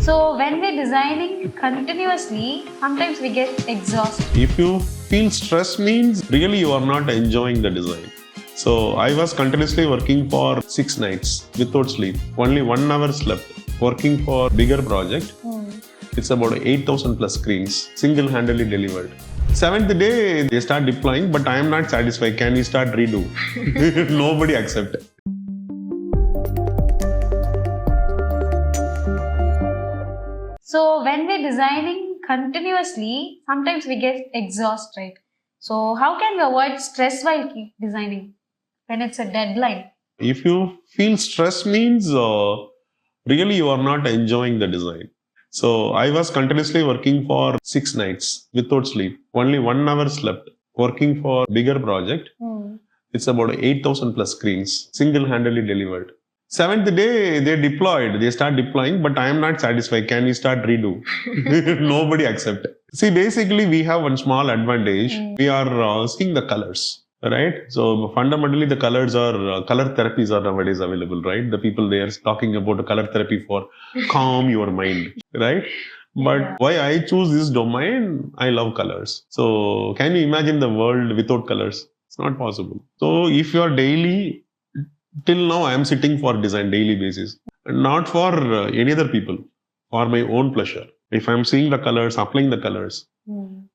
So when we're designing continuously, sometimes we get exhausted. If you feel stress means really you are not enjoying the design. So I was continuously working for 6 nights without sleep. Only 1 hour slept. Working for bigger project. It's about 8,000 plus screens, single-handedly delivered. 7th day, they start deploying, but I am not satisfied. Can we start redo? Nobody accept. So when we're designing continuously, sometimes we get exhausted, right? So how can we avoid stress while designing when it's a deadline? If you feel stress means really you are not enjoying the design. So I was continuously working for 6 nights without sleep. Only 1 hour slept. Working for bigger project. It's about 8,000 plus screens, single-handedly delivered. 7th day, they deployed. They start deploying, but I am not satisfied. Can we start redo? Nobody accept. See, basically, we have one small advantage. We are seeing the colors, right? So fundamentally, the colors are color therapies are nowadays available, right? The people they are talking about color therapy for calm your mind, right? But why I choose this domain? I love colors. So can you imagine the world without colors? It's not possible. So if you are daily, till now I am sitting for design daily basis, not for any other people, for my own pleasure. If I am seeing the colors, applying the colors,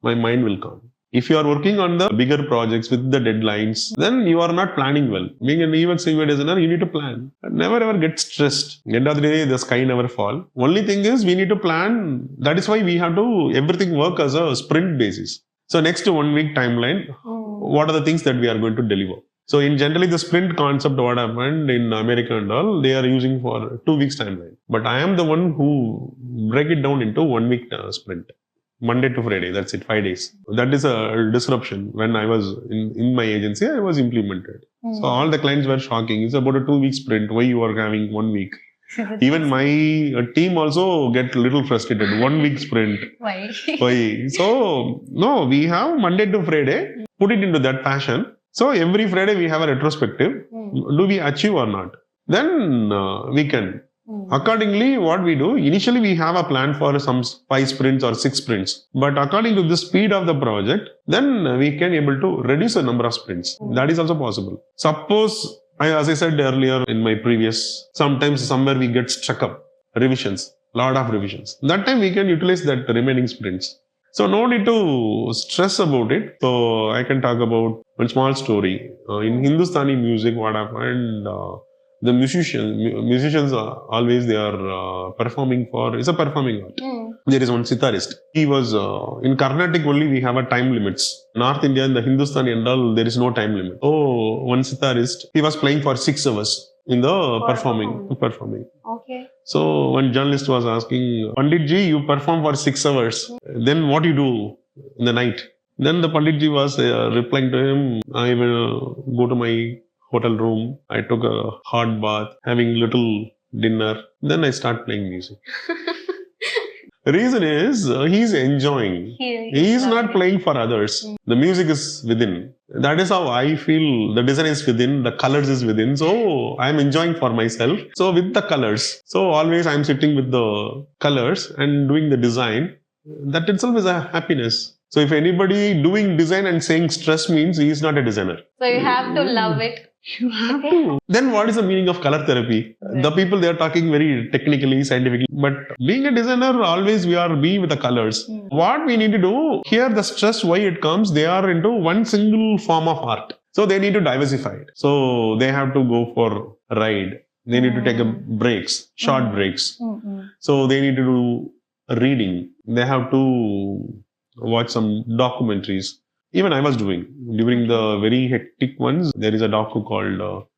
my mind will calm. If you are working on the bigger projects with the deadlines, then you are not planning well. Being an UXUI designer, you need to plan. Never ever get stressed. End of the day, the sky never fall. Only thing is we need to plan. That is why we have to everything work as a sprint basis. So next 1 week timeline, what are the things that we are going to deliver? So in generally the sprint concept, what happened in America and all, they are using for 2 weeks timeline. But I am the one who break it down into 1 week sprint. Monday to Friday, that's it, 5 days. That is a disruption. When I was in my agency, I was implemented. So all the clients were shocking. It's about a 2 week sprint. Why you are having 1 week? Even my team also get a little frustrated. 1 week sprint. Why? Why? So, no, we have Monday to Friday. Put it into that fashion. So every Friday we have a retrospective. Do we achieve or not? Then we can. Accordingly, what we do, initially we have a plan for some 5 sprints or 6 sprints. But according to the speed of the project, then we can able to reduce the number of sprints. That is also possible. Suppose, as I said earlier in my previous, sometimes somewhere we get stuck up. Revisions, lot of revisions. That time we can utilize that remaining sprints. So no need to stress about it. So I can talk about one small story. In Hindustani music, what happened? The musicians are always they are performing for. It's a performing art. There is one sitarist. He was in Carnatic only. We have a time limits. North India and the Hindustani and all there is no time limit. Oh, one sitarist. He was playing for 6 hours in the performing. Okay. So one journalist was asking, Panditji, you perform for 6 hours. Then what you do in the night? Then the Panditji was replying to him, I will go to my hotel room. I took a hot bath, having little dinner. Then I start playing music. The reason is he's enjoying. He is not playing for others. The music is within. That is how I feel. The design is within. The colors is within. So I'm enjoying for myself. So with the colors. So always I'm sitting with the colors and doing the design. That itself is a happiness. So if anybody doing design and saying stress means he is not a designer. So you have to love it. You have to. Then what is the meaning of color therapy? The people they are talking very technically, scientifically. But being a designer, always we are be with the colors. What we need to do, here the stress, why it comes, they are into one single form of art. So they need to diversify it. So they have to go for a ride. They need to take breaks, short breaks. So they need to do reading. They have to watch some documentaries. Even I was doing, during the very hectic ones, there is a docu called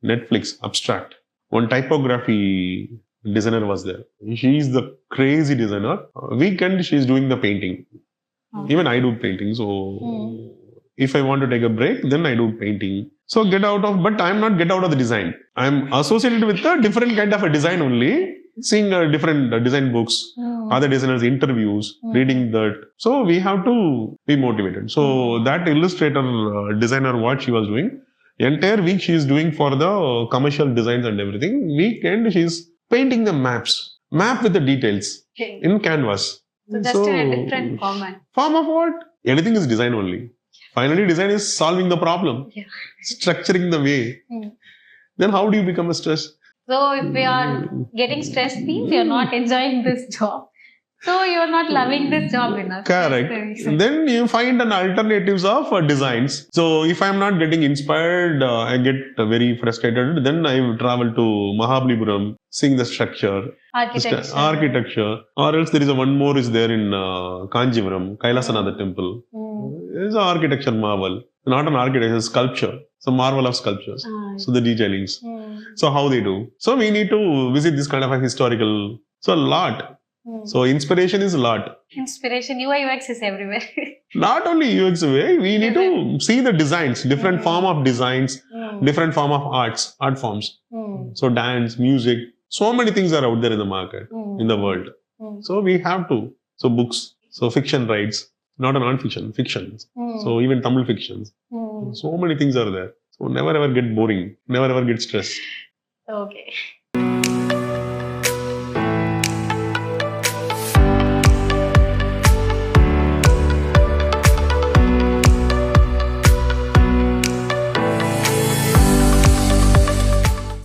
Netflix, Abstract. One typography designer was there. She is the crazy designer. Weekend, she is doing the painting. Even I do painting. So if I want to take a break, then I do painting. So but I am not get out of the design. I am associated with a different kind of a design only. Seeing different design books, other designers' interviews, reading that. So we have to be motivated. So that illustrator designer, what she was doing, entire week she is doing for the commercial designs and everything. Weekend she is painting the maps. Map with the details Okay. in canvas. So just in a different format. Form of what? Anything is design only. Finally, design is solving the problem, Yeah. structuring the way. Then how do you become a stress? So if we are getting stressed means you're not enjoying this job. So you're not loving this job enough. That's the Correct. reason. Then you find an alternatives of designs. So if I'm not getting inspired, I get very frustrated. Then I travel to Mahabalipuram, seeing the structure, architecture. Or else there is one more is there in Kanjivaram, Kailasanatha temple. It's an architecture marvel. Not an architecture, it's a sculpture. It's a marvel of sculptures. So the detailings. So how they do. So we need to visit this kind of a historical. So a lot. So inspiration is a lot. Inspiration, UI UX is everywhere. Not only UXUI, we need to see the designs, different form of designs, different form of art forms. So dance, music, so many things are out there in the market, in the world. So we have to. So books, so fiction writes, not a non-fiction, fictions. So even Tamil fictions. So many things are there. So never ever get boring, never ever get stressed. Okay.